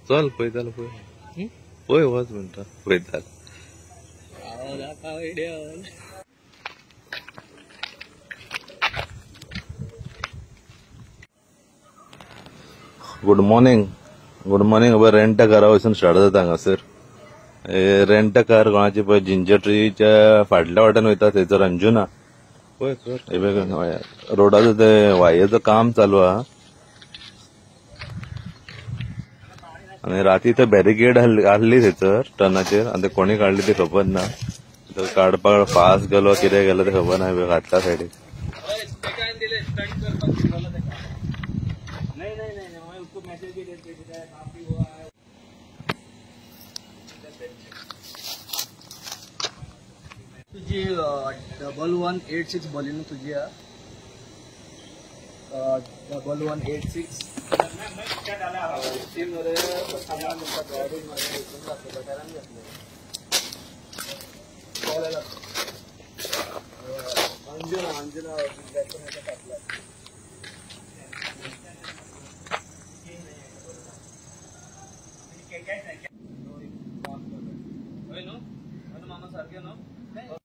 चल पळयतालो पळय पळय वच म्हणटा पळयतालो. Good morning. Good morning. Rent a कारा वचून स्टार्ट जाता हांगासर. रेंट अ कार कोणाची पळय जिंजर ट्रीच्या फाटल्या वाट्यान वयता थंयसर अंजुना पळय रोडाचं ते वायरचं काम चालू आहा आणि राती थंय बॅरिकेड आहली थंयसर टर्नाचेर आनी ते कोणी काडली ती खबर ना. काडपाक फास्ट गेलो कितें गेलो ते खबर ना. घातला सायडीक. तुझी 1186 बॉलिनो तुझी 1186 अंजुना